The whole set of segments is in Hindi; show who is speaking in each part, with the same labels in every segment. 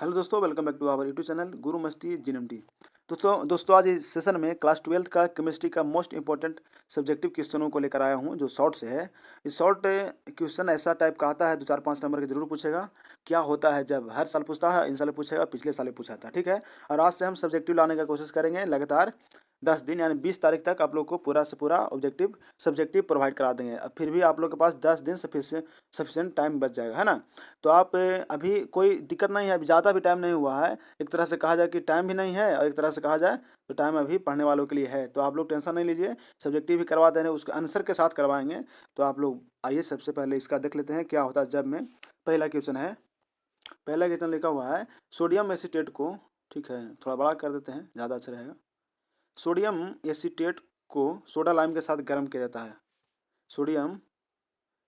Speaker 1: हेलो दोस्तों, welcome back to our YouTube channel Guru Masti जीएनएमटी। दोस्तों आज इस सेशन में क्लास 12th का केमिस्ट्री का मोस्ट इंपॉर्टेंट सब्जेक्टिव क्वेश्चनों को लेकर आया हूं, जो शॉर्ट से है। इस शॉर्ट क्वेश्चन ऐसा टाइप का आता है, 2 4 5 नंबर के जरूर पूछेगा। क्या होता है जब हर साल पूछता है, इन साल पूछेगा, पिछले साल पूछा था, ठीक है। और आज से हम सब्जेक्टिव लाने का कोशिश करेंगे लगातार 10 दिन, यानी 20 तारीख तक आप लोग को पूरा से पूरा ऑब्जेक्टिव सब्जेक्टिव प्रोवाइड करा देंगे। अब फिर भी आप लोग के पास 10 दिन सफिशिएंट टाइम बच जाएगा, है ना। तो आप अभी कोई दिक्कत नहीं है, अभी ज़्यादा भी टाइम नहीं हुआ है। एक तरह से कहा जाए कि टाइम भी नहीं है, और एक तरह से कहा जाए तो टाइम अभी पढ़ने वालों के लिए है। तो आप लोग टेंशन नहीं लीजिए, सब्जेक्टिव भी करवा दे रहे हैं, उसके आंसर के साथ करवाएंगे। तो आप लोग आइए सबसे पहले इसका देख लेते हैं क्या होता है जब में। पहला क्वेश्चन है, पहला क्वेश्चन लिखा हुआ है सोडियम एसीटेट को, ठीक है, थोड़ा बड़ा कर देते हैं, ज़्यादा अच्छा रहेगा। सोडियम एसीटेट को सोडा लाइम के साथ गर्म किया जाता है। सोडियम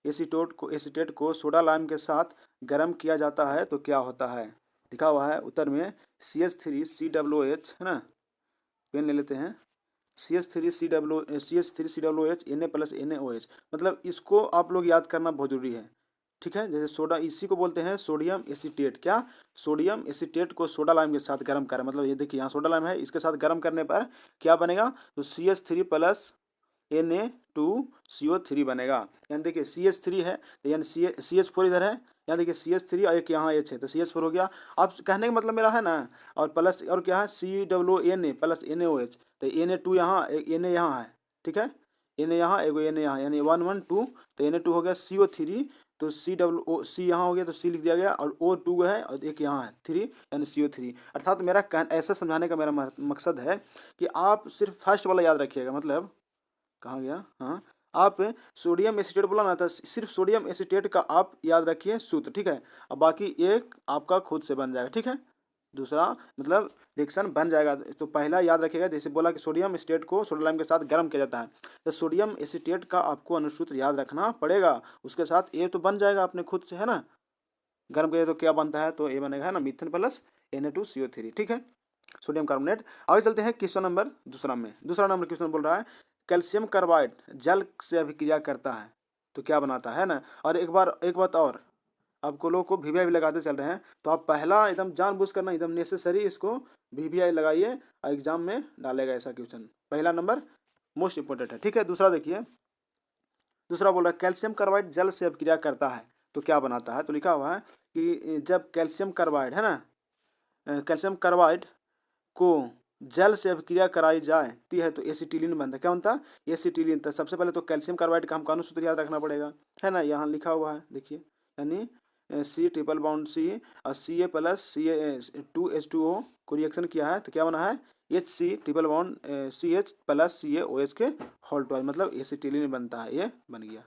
Speaker 1: एसीटेट को सोडा लाइम के साथ गर्म किया जाता है तो क्या होता है। लिखा हुआ है उत्तर में CH3COOH, है ना। पेन ले लेते हैं। CH3COOH Na+NaOH, मतलब इसको आप लोग याद करना बहुत जरूरी है, ठीक है। जैसे सोडा, इसी को बोलते हैं सोडियम एसीटेट। क्या? सोडियम एसीटेट को सोडा लाइम के साथ गर्म करें, मतलब ये देखिए यहाँ सोडा लाइम है, इसके साथ गर्म करने पर क्या बनेगा, तो Na2CO3 बनेगा। यानी देखिए CH3 है, यानी CH4 इधर है, यहाँ देखिए CH3 और एक यहाँ H है, तो CH4 हो गया। अब कहने का मतलब मेरा है ना, और प्लस और क्या है COONA+NaOH, तो Na2 यहाँ, Na यहाँ है, ठीक है। Na यहाँ, एगो Na यहाँ, यानी 1 1 2, तो Na2 हो गया CO3, तो C यहाँ हो गया, तो C लिख दिया गया, और O2 है, और एक यहाँ है 3, यानी CO3। अर्थात मेरा ऐसा समझाने का मेरा मकसद है कि आप सिर्फ फर्स्ट वाला याद रखिएगा, मतलब कहाँ गया, हाँ, आप सोडियम एसीटेट बोला ना, तो सिर्फ सोडियम एसीटेट का आप याद रखिए सूत्र, ठीक है। अब बाकी एक आपका खुद से बन जाएगा, ठीक है। दूसरा मतलब रिएक्शन बन जाएगा। तो पहला याद रखिएगा, जैसे बोला कि सोडियम एसीटेट को सोडियम लाइम के साथ गर्म किया जाता है, तो सोडियम एसीटेट का आपको अनुसूत्र याद रखना पड़ेगा। उसके साथ ए तो बन जाएगा अपने खुद से, है ना। गर्म किया तो क्या बनता है, तो ए बनेगा, है ना, मीथेन प्लस Na2CO3, ठीक है, सोडियम कार्बोनेट। आगे चलते हैं क्वेश्चन नंबर दूसरा नंबर क्वेश्चन बोल रहा है कैल्शियम कार्बाइड जल से अभिक्रिया करता है तो क्या बनाता है ना। और एक बात और, आपको लोग को VVI भी लगाते चल रहे हैं, तो आप पहला एकदम जानबूझ करना, एकदम नेसेसरी इसको VVI लगाइए, और एग्जाम में डालेगा ऐसा क्वेश्चन। पहला नंबर मोस्ट इंपोर्टेंट है, ठीक है। दूसरा देखिए, दूसरा बोल रहा है कैल्शियम कार्बाइड जल से अभिक्रिया करता है तो क्या बनाता है। तो लिखा हुआ है कि जब कैल्शियम कार्बाइड, है ना, कैल्शियम कार्बाइड को जल से अभिक्रिया कराई जाती है तो एसिटिलीन बनता है। क्या बनता है? एसिटिलीन। तो सबसे पहले तो कैल्शियम कार्बाइड का हमको अनुसूत्र याद रखना पड़ेगा, है ना। यहाँ लिखा हुआ है देखिए, यानी C ट्रिपल बॉन्ड C और Ca+Ca2H2O को रिएक्शन किया है तो क्या बना है, HC ट्रिपल बॉन्ड CH+CaOH के होल टू, मतलब एसिटिलीन बनता है, ये बन गया,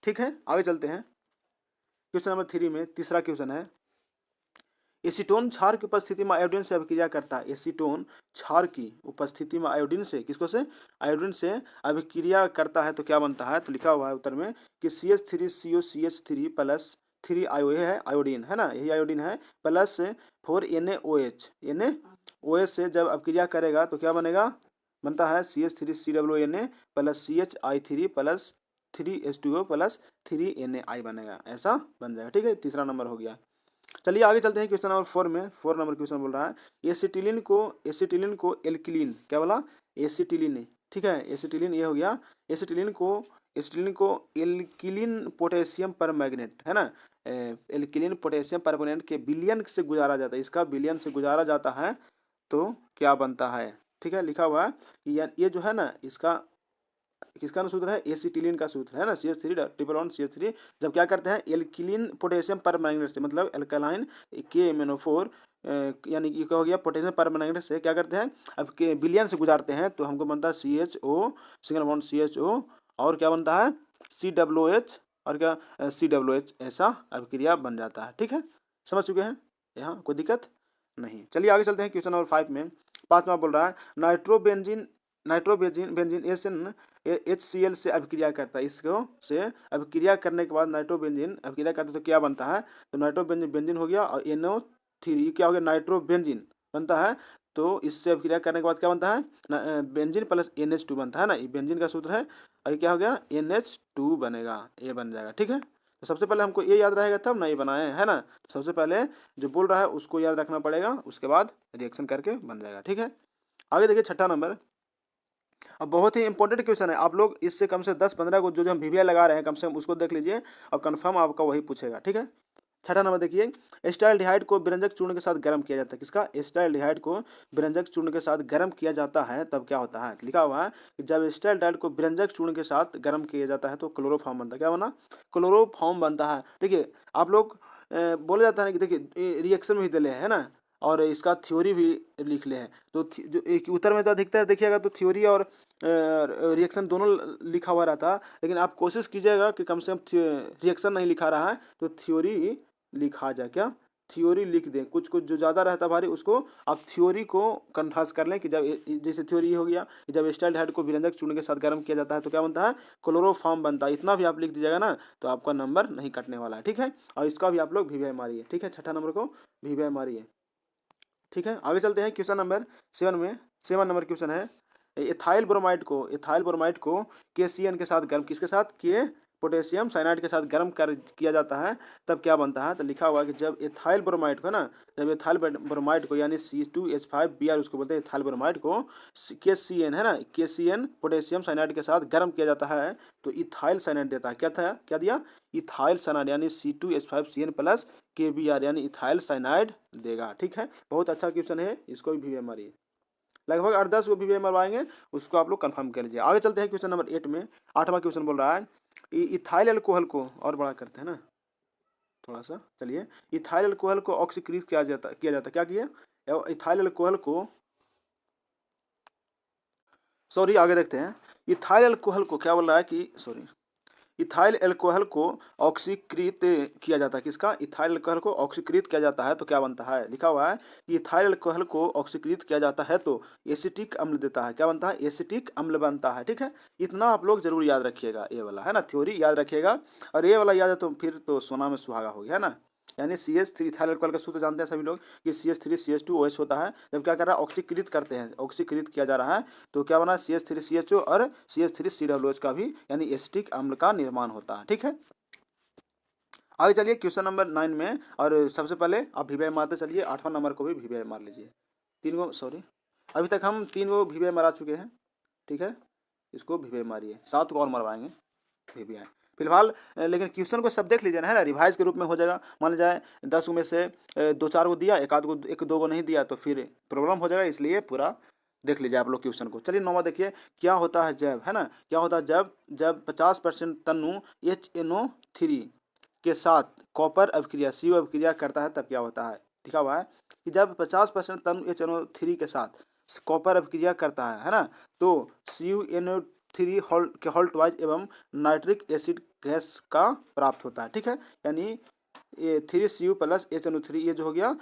Speaker 1: ठीक है। आगे चलते हैं क्वेश्चन नंबर 3 में। तीसरा क्वेश्चन है एसीटोन क्षार की उपस्थिति में आयोडीन से अभिक्रिया करता है। एसीटोन क्षार की उपस्थिति में आयोडीन से, किसको से, आयोडीन से अभिक्रिया करता है तो क्या बनता है। तो लिखा हुआ है उत्तर में कि CH3COCH3+3 है आयोडीन, है ना, यही आयोडीन है, प्लस 4NaOH से जब अभिक्रिया करेगा तो क्या बनेगा, बनता है CH3COONA+CHI3+3H2O+3Na बनेगा, ऐसा बन जाएगा, ठीक है। तीसरा नंबर हो गया। चलिए आगे चलते हैं क्वेश्चन नंबर 4 में। 4 नंबर क्वेश्चन बोल रहा है एसिटिलीन को एल्किलीन, क्या बोला, एसिटिलीन, ठीक है, एसिटिलीन ये हो गया। एसिटिलीन को एल्किलीन पोटेशियम परमैंगनेट, है ना, एल्किलीन पोटेशियम परमैंगनेट के विलयन से गुजारा जाता है, इसका विलयन से गुजारा जाता है तो क्या बनता है, ठीक है। लिखा हुआ है कि ये जो है ना, इसका किसका सूत्र है, एसिटिलीन का सूत्र है ना, CH3 जब क्या करते हैं एल्किलीन पोटेशियम परमैंगनेट से, मतलब एल्कलाइन KMnO4, यानी ये क्या हो गया, पोटेशियम परमैंगनेट से क्या करते हैं, अब विलयन से गुजारते हैं तो हमको बनता है CHO सिंगल बॉन्ड CHO, और क्या बनता है COOH, और क्या COOH, ऐसा अभिक्रिया बन जाता है, ठीक है। समझ चुके हैं, यहाँ कोई दिक्कत नहीं। चलिए आगे चलते हैं क्वेश्चन नंबर 5 में। 5वां बोल रहा है नाइट्रोबेंजीन HCl से अभिक्रिया करता है, इसको से अभिक्रिया करने के बाद नाइट्रोबेंजीन अभिक्रिया करता है तो क्या बनता है, तो नाइट्रोबेंजीन हो गया, और NO3 क्या हो गया, नाइट्रोबेंजीन बनता है। तो इससे अभिक्रिया करने के बाद क्या बनता है, बेंजीन प्लस NH2 बनता है ना, ये बेंजीन का सूत्र है, और क्या हो गया NH2 बनेगा, ये बन जाएगा, ठीक है। तो सबसे पहले हमको ये याद रहेगा तब ना ये बनाए, है ना। सबसे पहले जो बोल रहा है उसको याद रखना पड़ेगा, उसके बाद रिएक्शन करके बन जाएगा, ठीक है। आगे देखिए छठा नंबर। अब बहुत ही इंपॉर्टेंट क्वेश्चन है, आप लोग इससे कम से 10-15 को जो हम वीवीआई लगा रहे हैं कम से कम उसको देख लीजिए और कंफर्म आपका वही पूछेगा, ठीक है। छठा नंबर देखिए, एस्टाल्डिहाइड को विरंजक चूर्ण के साथ गर्म किया जाता है। किसका? एस्टाल्डिहाइड को विरंजक चूर्ण के साथ गर्म किया जाता है तब क्या होता है? लिखा हुआ है कि जब एस्टाल्डिहाइड को विरंजक चूर्ण के साथ गर्म किया जाता है तो क्लोरोफॉर्म बनता है। क्या बना? क्लोरोफॉर्म बनता है। देखिए आप लोग बोला जाता है कि देखिए रिएक्शन में भी दिले है ना, और इसका थ्योरी भी लिख ले हैं। तो जो एक उत्तर में तो अधिकतर देखिएगा तो थ्योरी और रिएक्शन दोनों लिखा हुआ रहता है, लेकिन आप कोशिश कीजिएगा कि कम से कम रिएक्शन नहीं लिखा रहा है तो थ्योरी लिखा जाए। क्या? थ्योरी लिख दें। कुछ कुछ जो ज़्यादा रहता है भारी उसको आप थ्योरी को कन्वर्स कर लें कि जब जैसे थ्योरी हो गया कि जब एस्टाल्डिहाइड को विरंजक चूर्ण के साथ गर्म किया जाता है तो क्या बनता है? क्लोरोफॉर्म बनता है। इतना भी आप लिख दीजिएगा ना तो आपका नंबर नहीं कटने वाला है, ठीक है। और इसका भी आप लोग वीवीआई मारिए, ठीक है। छठा नंबर को वीवीआई मारिए, ठीक है। आगे चलते हैं क्वेश्चन नंबर 7 में। 7 नंबर क्वेश्चन है, एथाइल ब्रोमाइड को KCN के साथ गर्म, किसके साथ? के पोटेशियम साइनाइड के साथ गर्म कर किया जाता है तब क्या बनता है? तो लिखा हुआ है कि जब एथाइल ब्रोमाइड को ना, जब एथाइल ब्रोमाइड को यानी C2H5Br उसको बोलते हैं एथाइल ब्रोमाइड को, KCN है ना, KCN पोटेशियम साइनाइड के साथ गर्म किया जाता है तो इथाइल साइनाइड देता है। क्या था? क्या दिया? इथाइल साइनाइड यानी C2H5CN प्लस KBr यानी इथाइल साइनाइड देगा, ठीक है। बहुत अच्छा क्वेश्चन है, इसको भी वीवीआई मारिए। लगभग 8-10 वो वीवीआई मरवाएंगे, उसको आप लोग कंफर्म कर लीजिए। आगे चलते हैं क्वेश्चन नंबर 8 में। 8वां क्वेश्चन बोल रहा है इथाइल अल्कोहल को, और बड़ा करते हैं ना थोड़ा सा, चलिए। इथाइल अल्कोहल को ऑक्सीकृत किया जाता क्या किया? इथाइल अल्कोहल को, सॉरी आगे देखते हैं। इथाइल अल्कोहल को क्या बोल रहा है कि सॉरी, इथाइल अल्कोहल को ऑक्सीकृत किया जाता है। किसका? इथाइल अल्कोहल को ऑक्सीकृत किया जाता है तो क्या बनता है? लिखा हुआ है कि इथाइल अल्कोहल को ऑक्सीकृत किया जाता है तो एसिटिक अम्ल देता है। क्या बनता है? एसिटिक अम्ल बनता है, ठीक है। इतना आप लोग जरूर याद रखिएगा, ये वाला है ना, थ्योरी याद रखिएगा और ये वाला याद है तो फिर तो सोना में सुहागा हो गया, है ना। यानी CH3 इथाइल अल्कोहल का सूत्र जानते हैं सभी लोग कि CH3CH2OH होता है। जब क्या कर रहा है? ऑक्सीकृत करते हैं, ऑक्सीकृत किया जा रहा है तो क्या बना? CH3CHO और CH3COOH का भी यानी एसिटिक अम्ल का निर्माण होता है, ठीक है। आगे चलिए क्वेश्चन नंबर 9 में, और सबसे पहले आप वीवीआई मारते चलिए। 8वां नंबर को भी वीवीआई मार लीजिए। 3 गो, सॉरी अभी तक हम 3 गो वीवीआई मरा चुके हैं, ठीक है। इसको वीवीआई मारिए, 7 को और मरवाएंगे वीवीआई फिलहाल। लेकिन क्वेश्चन को सब देख लीजिए ना, है ना, रिवाइज के रूप में हो जाएगा। मान जाए 10 में से 2-4 को दिया, एक आध को 1-2 को नहीं दिया तो फिर प्रॉब्लम हो जाएगा, इसलिए पूरा देख लीजिए आप लोग क्वेश्चन को। चलिए 9वां देखिए, क्या होता है जब, है ना, क्या होता है जब 50% तन्नु HNO3 के साथ कॉपर अभिक्रिया CU अभिक्रिया करता है तब क्या होता है? लिखा हुआ है कि जब 50% तन्नु HNO3 के साथ कॉपर अभिक्रिया करता है ना, तो CuNO3 हॉल्ट वाइज एवं नाइट्रिक एसिड गैस का प्राप्त होता है, ठीक है। यानी ये 3Cu प्लस HNO3 ये जो हो गया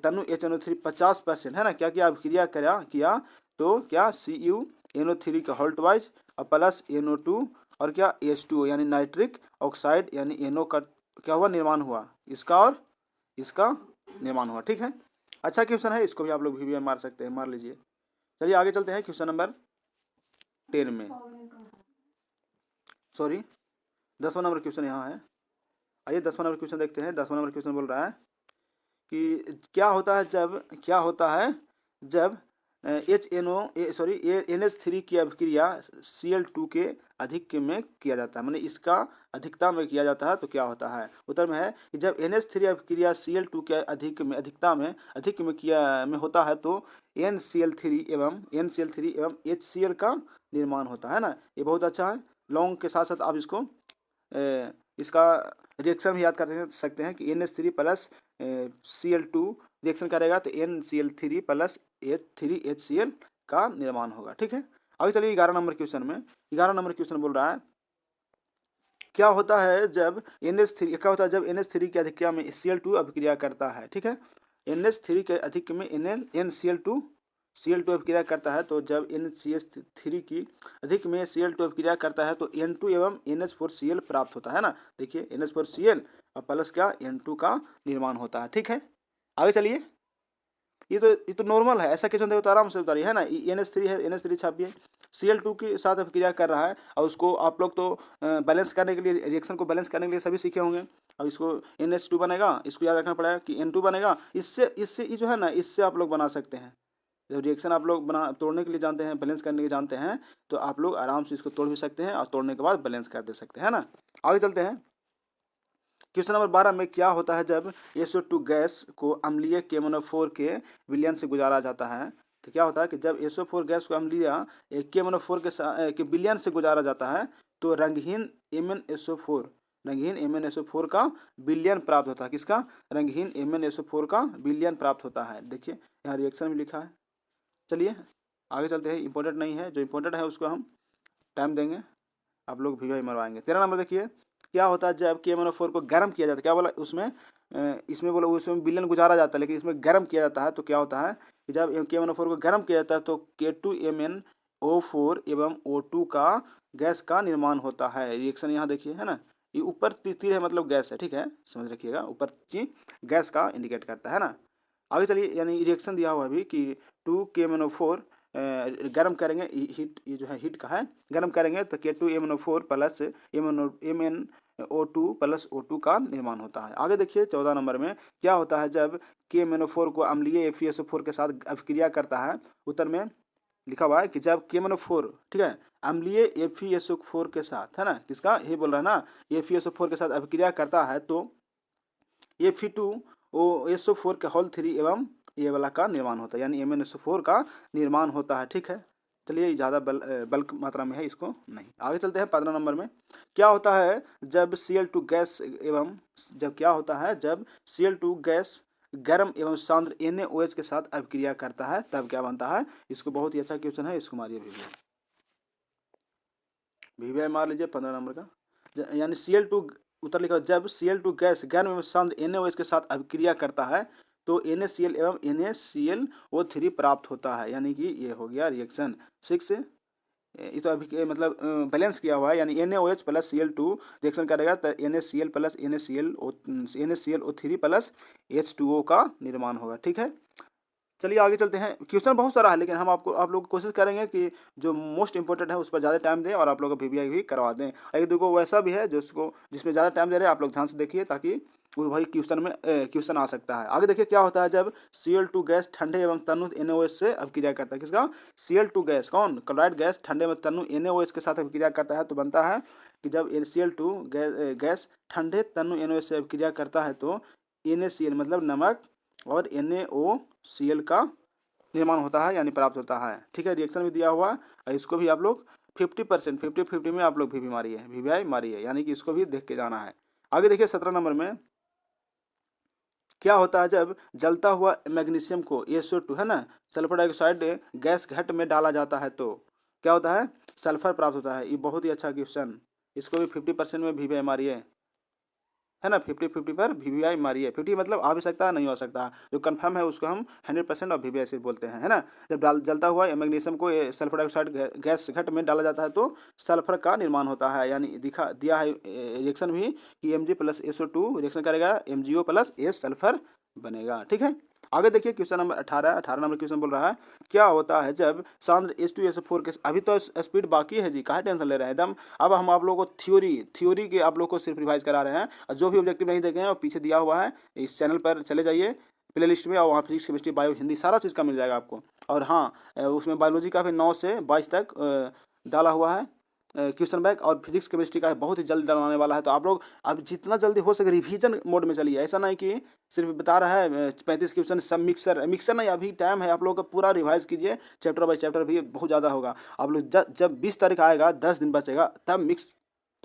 Speaker 1: तनु HNO3 50% है ना, क्या किया? अभिक्रिया किया तो क्या CuNO3 का हॉल्ट वाइज और प्लस NO2 और क्या H2O यानी नाइट्रिक ऑक्साइड यानी NO का क्या हुआ? निर्माण हुआ, इसका और इसका निर्माण हुआ, ठीक है। अच्छा क्वेश्चन है, इसको भी आप लोग वीवीआई मार सकते हैं, मार लीजिए। चलिए आगे चलते हैं क्वेश्चन नंबर 10 में, सॉरी 10वां नंबर क्वेश्चन यहाँ है। आइए 10वां नंबर क्वेश्चन देखते हैं। 10वां नंबर क्वेश्चन बोल रहा है कि क्या होता है जब NH3 की अभिक्रिया Cl2 के अधिक में किया जाता है, माने इसका अधिकता में किया जाता है तो क्या होता है? उत्तर में है कि जब NH3 अभिक्रिया Cl2 के अधिक में होता है तो NCl3 एवं HCl का निर्माण होता है ना। ये बहुत अच्छा है। लॉन्ग के साथ साथ आप इसका रिएक्शन भी याद कर सकते हैं कि NH3 प्लस Cl2 रिएक्शन करेगा तो NCl3 प्लस H3HCl का निर्माण होगा, ठीक है। आगे चलिए 11 नंबर क्वेश्चन में। 11 नंबर क्वेश्चन बोल रहा है क्या होता है जब NH3 के अधिक्रिया में Cl2 अभिक्रिया करता है, ठीक है। NH3 के अधिक में Cl2 अभिक्रिया करता है तो जब NCH3 की अधिक में Cl2 अभिक्रिया करता है तो N2 एवं NH4Cl प्राप्त होता है ना। देखिए NH4Cl और प्लस क्या N2 का निर्माण होता है, ठीक है। आगे चलिए, ये तो नॉर्मल है, ऐसा क्वेश्चन देखो तो आराम से उतारिए, है ना। NH3 है, NH3 छापिए, Cl2 के साथ अभिक्रिया कर रहा है और उसको आप लोग तो बैलेंस करने के लिए, रिएक्शन को बैलेंस करने के लिए सभी सीखे होंगे। अब इसको NH2 बनेगा, इसको याद रखना पड़ेगा कि N2 बनेगा। इससे ये जो है ना, इससे आप लोग बना सकते हैं। जब रिएक्शन आप लोग तोड़ने के लिए जानते हैं, बैलेंस करने के जानते हैं, तो आप लोग आराम से इसको तोड़ भी सकते हैं और तोड़ने के बाद बैलेंस कर दे सकते हैं, है ना। आगे चलते हैं। क्वेश्चन नंबर 12 में क्या होता है जब SO2 गैस को अम्लीय KMnO4 के विलयन से गुजारा जाता है। तो क्या होता है कि जब SO4 गैस को अम्लीय KMnO4 के विलयन से गुजारा जाता है तो रंगहीन MnSO4 का विलयन प्राप्त होता है। किसका? रंगहीन MnSO4 का विलयन प्राप्त होता है। देखिए यहाँ रिएक्शन भी लिखा है। चलिए आगे चलते हैं। इंपॉर्टेंट नहीं है, जो इंपॉर्टेंट है उसको हम टाइम देंगे, आप लोग भी मरवाएंगे। 13 नंबर देखिए, क्या होता है जब KMnO4 को गर्म किया जाता है। क्या बोला उसमें? इसमें बोला उसमें विलयन गुजारा जाता है, लेकिन इसमें गर्म किया जाता है। तो क्या होता है कि जब KMnO4 को गर्म किया जाता है तो K2MnO4 एवं O2 का गैस का निर्माण होता है। रिएक्शन यहाँ देखिए, है ना, ये ऊपर तीर है मतलब गैस है, ठीक है, समझ रखिएगा, ऊपर गैस का इंडिकेट करता है ना। आगे चलिए, यानी रिएक्शन दिया हुआ अभी कि 2KMnO4 गर्म करेंगे, हीट, ये जो है हीट का है, गर्म करेंगे तो K2MnO4 plus MnO2 plus O2 का निर्माण होता है। आगे देखिए 14 नंबर में क्या होता है जब KMnO4 को अम्लीय FeSO4 के साथ अभिक्रिया करता है। उत्तर में लिखा हुआ है कि जब KMnO4, ठीक है, अम्लीय FeSO4 के साथ, है ना, किसका ये बोल रहा है ना, FeSO4 के साथ अभिक्रिया करता है तो Fe2SO4 के होल 3 एवं ये वाला का निर्माण होता है, यानी MnSO4 का निर्माण होता है। ठीक है, चलिए ज़्यादा बल्क मात्रा में है, इसको नहीं। आगे चलते हैं 15 नंबर में। क्या होता है जब Cl2 गैस एवं जब क्या होता है जब Cl2 गैस गर्म एवं सांद्र NaOH के साथ अभिक्रिया करता है तब क्या बनता है। इसको बहुत ही अच्छा क्वेश्चन है, इसको मारिए वीवीआई मार लीजिए 15 नंबर का। यानी Cl2, उत्तर लिखा जब Cl2 गैस गर्म एवं सांद्र NaOH के साथ अभिक्रिया करता है तो NaCl एवं NaClO3 प्राप्त होता है, यानी कि ये हो गया रिएक्शन 6। ये तो अभी मतलब बैलेंस किया हुआ है, यानी NaOH प्लस Cl2 रिएक्शन करेगा तो NaCl plus NaClO3 plus H2O का निर्माण होगा। ठीक है, चलिए आगे चलते हैं। क्वेश्चन बहुत सारा है, लेकिन हम आप लोग कोशिश करेंगे कि जो मोस्ट इंपॉर्टेंट है उस पर ज़्यादा टाइम दें और आप लोग को VBI भी करवा दें। एक दो को वैसा भी है जिसमें ज़्यादा टाइम दे रहे हैं, आप लोग ध्यान से देखिए ताकि वो भाई क्वेश्चन आ सकता है। आगे देखिए क्या होता है जब Cl2 गैस ठंडे एवं तनु NaOH से अभिक्रिया करता है। किसका? Cl2 गैस, कौन? क्लोराइड गैस ठंडे एवं तनु NaOH के साथ अभिक्रिया करता है तो बनता है कि जब Cl2 गैस ठंडे तनु NaOH से अभिक्रिया करता है तो NaCl मतलब नमक और NaOCl का निर्माण होता है, यानी प्राप्त होता है। ठीक है, रिएक्शन भी दिया हुआ है, इसको भी आप लोग 50% 50-50 में आप लोग VBI मारिए, यानी कि इसको भी देख के जाना है। आगे देखिए 17 नंबर में क्या होता है जब जलता हुआ मैग्नीशियम को SO2, है ना, सल्फर डाइऑक्साइड गैस घट में डाला जाता है तो क्या होता है, सल्फर प्राप्त होता है। ये बहुत ही अच्छा क्वेश्चन, इसको भी 50% में VBI मारिए, है ना, 50-50 पर VBI मारिए। 50 मतलब आ भी सकता है, नहीं हो सकता, जो कंफर्म है उसको हम 100% और VBI से बोलते हैं, है ना। जब जलता हुआ मैग्नीशियम को सल्फर डाइऑक्साइड गैस घट में डाला जाता है तो सल्फर का निर्माण होता है, यानी दिया है रिएक्शन भी कि Mg प्लस SO2 रिएक्शन करेगा MgO प्लस S सल्फर बनेगा। ठीक है, आगे देखिए क्वेश्चन नंबर 18 नंबर क्वेश्चन बोल रहा है क्या होता है जब सांद्र H2SO4 के, अभी तो स्पीड बाकी है जी, काहे टेंशन ले रहे हैं एकदम। अब हम आप लोगों को थ्योरी के आप लोग को सिर्फ रिवाइज करा रहे हैं, और जो भी ऑब्जेक्टिव नहीं देखे हैं वो पीछे दिया हुआ है, इस चैनल पर चले जाइए प्ले लिस्ट में, और वहाँ फिजिक्स केमिस्ट्री बायो हिंदी सारा चीज़ का मिल जाएगा आपको। और हाँ, उसमें बायोलॉजी का भी 9 से 22 तक डाला हुआ है क्वेश्चन बैंक, और फिजिक्स केमिस्ट्री का बहुत ही जल्द डलवाने वाला है। तो आप लोग अब जितना जल्दी हो सके रिवीजन मोड में चलिए, ऐसा नहीं कि सिर्फ बता रहा है 35 क्वेश्चन सब मिक्सर नहीं, अभी टाइम है, आप लोग का पूरा रिवाइज कीजिए, चैप्टर बाय चैप्टर भी बहुत ज़्यादा होगा। आप लोग जब 20 तारीख आएगा, 10 दिन बचेगा, तब मिक्स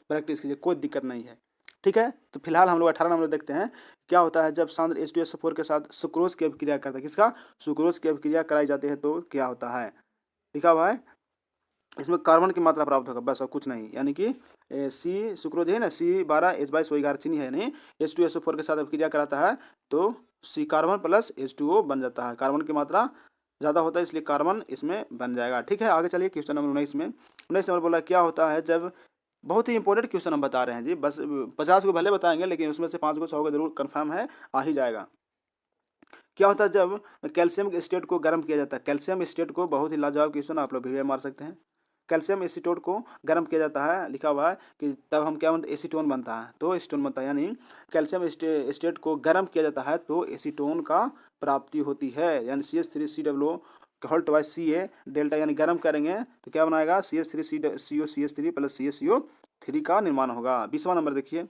Speaker 1: प्रैक्टिस कीजिए, कोई दिक्कत नहीं है। ठीक है, तो फिलहाल हम लोग 18 नंबर देखते हैं क्या होता है जब सांद्र H2SO4 के साथ सुक्रोज की अभिक्रिया करता है। किसका? सुक्रोज की अभिक्रिया कराई जाती है तो क्या होता है, लिखा हुआ है इसमें कार्बन की मात्रा प्राप्त होगा, बस और कुछ नहीं, यानी कि सी सुक्रोज है ना, C12H22 चीनी है नहीं, H2SO4 के साथ अभिक्रिया कराता है तो C कार्बन प्लस H2O बन जाता है। कार्बन की मात्रा ज़्यादा होता है इसलिए कार्बन इसमें बन जाएगा। ठीक है, आगे चलिए क्वेश्चन नंबर 19 में। 19 नंबर बोला क्या होता है जब, बहुत ही इंपॉर्टेंट क्वेश्चन हम बता रहे हैं जी, बस 50 को भले बताएंगे लेकिन उसमें से 5 को 100 को जरूर कन्फर्म है, आ ही जाएगा। क्या होता है जब कैल्शियम स्टेट को गर्म किया जाता है। कैल्शियम स्टेट को, बहुत ही लाजवाब क्वेश्चन, आप लोग भी मार सकते हैं। कैल्शियम एसीटोन को गर्म किया जाता है, लिखा हुआ है कि तब हम क्या बनते, एसीटोन बनता है, तो एसीटोन बनता है, यानी कैल्शियम एस्टेट को गर्म किया जाता है तो एसीटोन का प्राप्ति होती है, यानी CH3COO whole twice Ca delta, यानी गर्म करेंगे तो क्या बनाएगा CH3COCH3 प्लस CaCO3 का निर्माण होगा। 20वां नंबर देखिए,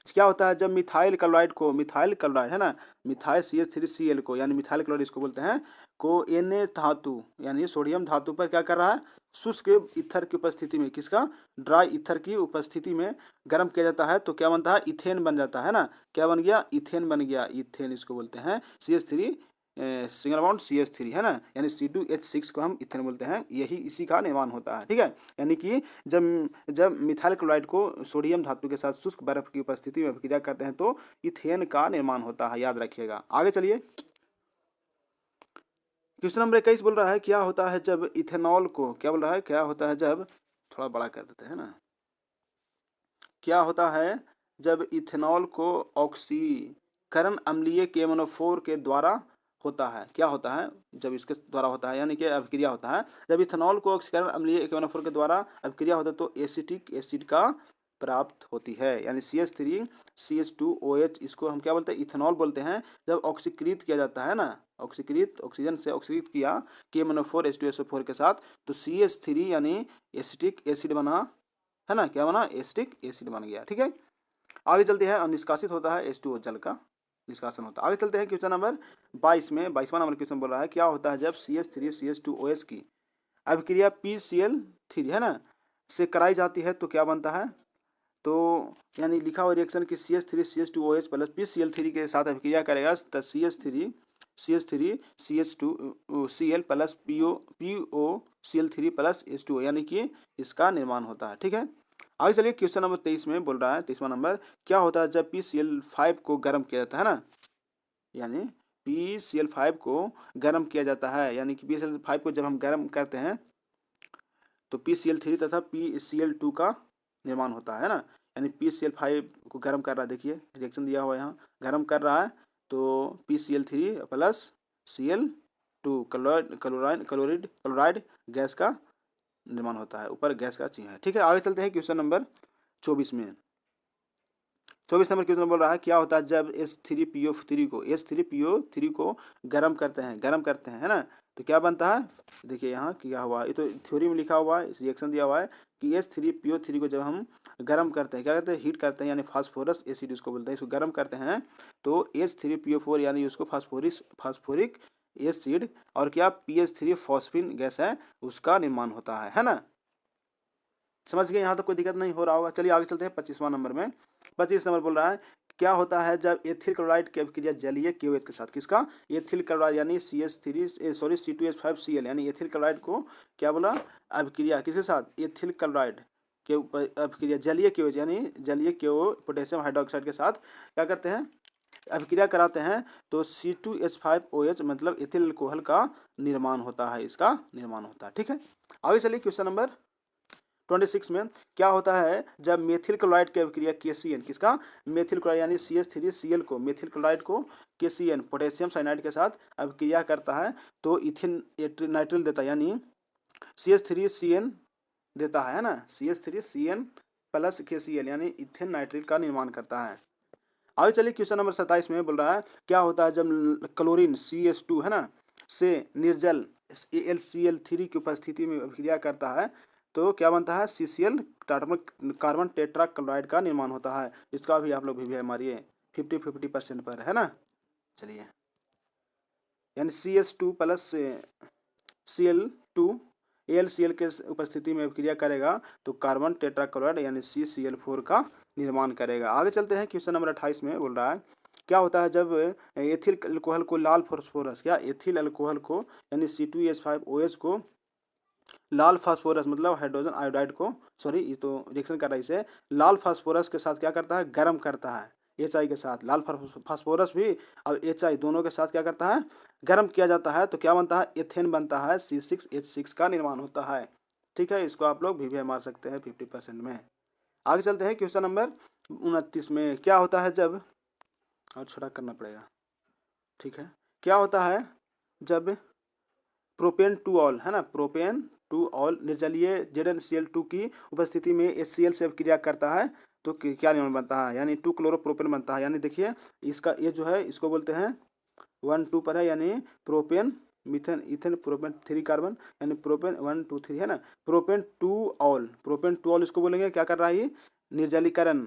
Speaker 1: क्या होता है जब मिथाइल क्लोराइड को, मिथाइल क्लोराइड है ना, मिथाइल CH3Cl को, यानी मिथाइल क्लोराइड इसको बोलते हैं, को Na धातु यानी सोडियम धातु पर क्या कर रहा है, शुष्क ईथर की उपस्थिति में, किसका, ड्राई ईथर की उपस्थिति में गर्म किया जाता है तो क्या बनता है, इथेन बन जाता है ना, क्या बन गया, इथेन बन गया, इथेन इसको बोलते हैं, CH3 सिंगल बॉन्ड CH3 है ना, यानी C2H6 को हम इथेन बोलते हैं, यही इसी का निर्माण होता है, ठीक है। यानी कि जब मिथाइल क्लोराइड को सोडियम धातु के साथ शुष्क बर्फ की उपस्थिति में अभिक्रिया करते हैं तो इथेन का निर्माण होता है, याद रखिएगा। आगे चलिए, क्वेश्चन नंबर 21 बोल रहा है क्या होता है जब इथेनॉल को, क्या बोल रहा है, क्या होता है जब, थोड़ा बड़ा कर देते हैं ना, क्या होता है जब इथेनॉल को ऑक्सीकरण अम्लीय KMnO4 के द्वारा होता है, क्या होता है जब इसके द्वारा होता है, यानी कि अभिक्रिया होता है, जब इथेनॉल को ऑक्सीकरण अम्लीय KMnO4 के द्वारा अभिक्रिया होता है तो एसिटिक एसिड का प्राप्त होती है, यानी CH3CH2OH इसको हम क्या बोलते हैं, इथेनॉल बोलते हैं। जब ऑक्सीकृत किया जाता है ना, ऑक्सीकृत, ऑक्सीजन से ऑक्सीकृत किया KMnO4 H2SO4 के साथ तो CH3 यानी एसिटिक एसिड बना, है ना, क्या बना, एसिटिक एसिड बन गया, ठीक है। आगे चलते हैं, और निष्कासित होता है H2O, जल का निष्कासन होता है। आगे चलते हैं क्वेश्चन नंबर 22 में, 22वां नंबर क्वेश्चन बोल रहा है क्या होता है जब CH3CH2OH की अभिक्रिया PCl3 है ना से कराई जाती है तो क्या बनता है, तो यानी लिखा हुआ रिएक्शन कि CH3CH2OH प्लस PCl3 के साथ अभिक्रिया करेगा तो CH3CH2Cl plus POCl3 plus H2O, यानी कि इसका निर्माण होता है, ठीक है। आगे चलिए, क्वेश्चन नंबर 23 में बोल रहा है, 23वां नंबर, क्या होता है जब PCl5 को गर्म किया जाता है ना, यानी PCl5 को गर्म किया जाता है, यानी कि PCl5 को जब हम गर्म करते हैं तो PCl3 तथा PCl2 का निर्माण होता है ना, यानी PCl5 को गर्म कर रहा है, देखिए रिएक्शन दिया हुआ है यहाँ, गर्म कर रहा है तो PCl3 plus Cl2 chloride gas का निर्माण होता है, ऊपर गैस का चिन्ह है, ठीक है। आगे चलते हैं क्वेश्चन नंबर 24 में, 24 नंबर क्वेश्चन बोल रहा है क्या होता है जब H3PO3 को गर्म करते हैं, है ना, तो क्या बनता है, देखिए यहाँ किया हुआ है, ये तो थ्योरी में लिखा हुआ है, इस रिएक्शन दिया हुआ है कि H3PO3 को जब हम गर्म करते हैं, क्या करते हैं, हीट करते हैं, यानी फास्फोरस एसिड उसको बोलते हैं, इसको गर्म करते हैं तो H3PO4 यानी उसको फास्फोरिक एसिड और क्या PH3 फॉस्फिन गैस है उसका निर्माण होता है ना। समझ गए, यहाँ तक कोई दिक्कत नहीं हो रहा होगा। चलिए आगे चलते हैं 25वां नंबर में, 25 नंबर बोल रहा है क्या होता है जब एथिल क्लोराइड की अभिक्रिया जलीय KOH के साथ, किसका, एथिल क्लोराइड यानी C2H5Cl, यानी एथिल क्लोराइड को क्या बोला, अभिक्रिया किसके साथ, एथिल क्लोराइड के अभिक्रिया जलीय KOH यानी जलीय KO पोटेशियम हाइड्रोक्साइड के साथ क्या करते हैं, अभिक्रिया कराते हैं तो C2H5OH मतलब एथिल अल्कोहल का निर्माण होता है, इसका निर्माण होता है, ठीक है। आगे चलिए क्वेश्चन नंबर 26 में क्या होता है जब मेथिल क्लोराइड की अभिक्रिया KCN, किसका, मेथिल क्लोराइड यानी CH3Cl को, मेथिल क्लोराइड को KCN पोटेशियम साइनाइड के साथ अभिक्रिया करता है तो इथिन नाइट्रिल देता है, यानी CH3CN देता है ना, CH3CN प्लस KCl यानी इथिन नाइट्रिल का निर्माण करता है। आगे चलिए क्वेश्चन नंबर 27 में बोल रहा है क्या होता है जब क्लोरीन CH2 है ना से निर्जल AlCl3 की उपस्थिति में अभिक्रिया करता है तो क्या बनता है, CCl कार्बन टेट्रा क्लोराइड का निर्माण होता है, इसका भी आप लोग भी मारिए 50-50% पर, है ना। चलिए, यानी CH2 प्लस Cl2 AlCl के उपस्थिति में अभिक्रिया करेगा तो कार्बन टेट्रा क्लोराइड यानी CCl4 का निर्माण करेगा। आगे चलते हैं क्वेश्चन नंबर 28 में बोल रहा है क्या होता है जब एथिल अल्कोहल को लाल फास्फोरस, क्या एथिल अल्कोहल को यानी C2H5OH को लाल फास्फोरस मतलब हाइड्रोजन आयोडाइड को, सॉरी ये तो रिएक्शन कर रहा है, इसे लाल फास्फोरस के साथ क्या करता है, गर्म करता है, HI के साथ, लाल फास्फोरस भी और HI दोनों के साथ क्या करता है, गर्म किया जाता है तो क्या बनता है, एथेन बनता है, C6H6 का निर्माण होता है, ठीक है। इसको आप लोग भी मार सकते हैं 50% में। आगे चलते हैं क्वेश्चन नंबर 29 में क्या होता है जब, और छोटा करना पड़ेगा, ठीक है, क्या होता है जब प्रोपेन टू ऑल है ना, प्रोपेन टू ऑल निर्जलीय ZnCl2 की उपस्थिति में HCl से अभिक्रिया करता है तो क्या निर्माण बनता है, यानी 2 क्लोरोप्रोपेन बनता है। यानी देखिए इसका ये जो है इसको बोलते हैं 1 2 पर है, यानी propane methane ethane propane 3 carbon, यानी प्रोपेन 1 2 3 है ना, प्रोपेन 2 ऑल इसको बोलेंगे। क्या कर रहा है ये, निर्जलीकरण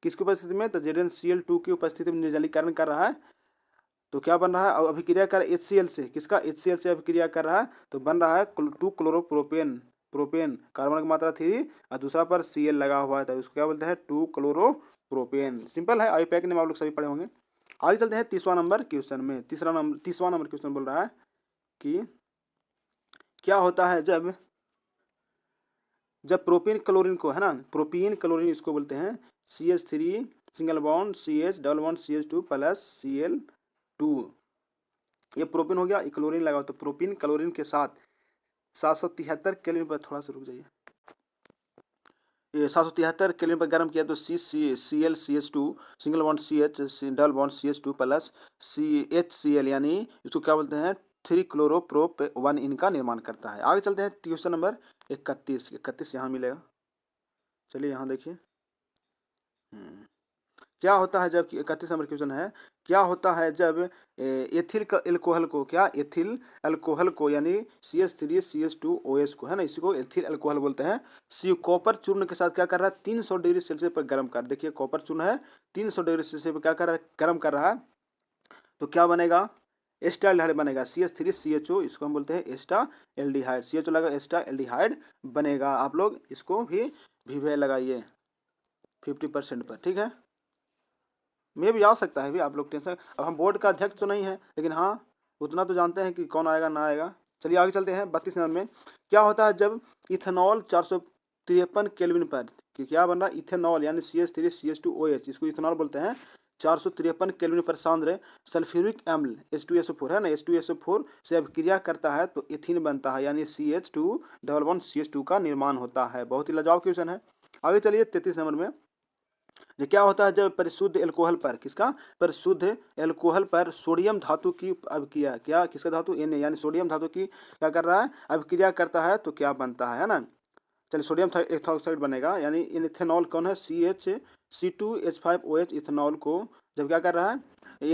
Speaker 1: किसकी उपस्थिति में, तो ZnCl2 की उपस्थिति में निर्जलीकरण कर रहा है। तो क्या बन रहा है, अभिक्रिया कर HCl से, किसका, HCl से अभिक्रिया कर रहा है तो बन रहा है 2 क्लोरोप्रोपेन, प्रोपेन कार्बन की मात्रा 3 और दूसरा पर Cl लगा हुआ है तो उसको क्या बोलते हैं 2 क्लोरोप्रोपेन। सिंपल है, आईपैक ने आप लोग सभी पढ़े होंगे। आगे चलते हैं तीसवा नंबर क्वेश्चन में। तीसवा नंबर क्वेश्चन बोल रहा है कि क्या होता है जब प्रोपीन क्लोरीन को, है ना, प्रोपीन क्लोरीन इसको बोलते हैं CH3 single bond CH double bond CH2 plus Cl2, ये प्रोपीन हो गया, क्लोरीन लगा तो प्रोपीन क्लोरीन के साथ 773 केल्विन पर, थोड़ा सा रुक जाइए, ये 773 केल्विन पर गर्म किया तो Cl CH2 single bond CH double bond CH2 plus HCl, यानी इसको क्या बोलते हैं 3 क्लोरोप्रोप 1 इनका निर्माण करता है। आगे चलते हैं क्वेश्चन नंबर 31 यहाँ मिलेगा। चलिए यहाँ देखिए क्या होता है जब, 31 नंबर क्वेश्चन है, क्या होता है जब एथिल एल्कोहल को, क्या एथिल एल्कोहल को यानी CH3 CH2OH को, है ना, इसी को एथिल एल्कोहल बोलते हैं, कॉपर चूर्ण के साथ क्या कर रहा है 300 डिग्री सेल्सियस पर गर्म कर, देखिए कॉपर चूर्ण है 300 डिग्री सेल्सियस पर क्या कर रहा है, गर्म कर रहा है तो क्या बनेगा, एस्टाल्डिहाइड बनेगा, CH3CHO इसको हम बोलते हैं एस्टाल्डिहाइड, CHO लगा एस्टाल्डिहाइड बनेगा। आप लोग इसको भी लगाइए 50% पर, ठीक है, मैं भी आ सकता है भी, आप लोग टेंशन, अब हम बोर्ड का अध्यक्ष तो नहीं है लेकिन हाँ उतना तो जानते हैं कि कौन आएगा ना आएगा। चलिए आगे चलते हैं 32 नंबर में। क्या होता है जब इथेनॉल 453 केल्विन पर, कि क्या बन रहा है इथेनॉल यानी CH3 CH2OH इसको इथेनॉल बोलते हैं, 453 केल्विन पर सांद्र सल्फ्यूरिक अम्ल H2SO4 है ना, H2SO4 से अभिक्रिया करता है तो एथीन बनता है, यानी CH2 डबल बॉन्ड CH2 का निर्माण होता है। बहुत ही लाजवाब क्वेश्चन है। आगे चलिए 33 नंबर में, जो क्या होता है जब परिशुद्ध एल्कोहल पर, किसका, परिशुद्ध एल्कोहल पर सोडियम धातु की अभिक्रिया, क्या किसका धातु Na, यानी सोडियम धातु की क्या कर रहा है अभिक्रिया करता है तो क्या बनता है ना, चलिए सोडियम एथॉक्साइड बनेगा, यानी इथेनॉल कौन है CH2H5OH इथेनॉल को जब क्या कर रहा है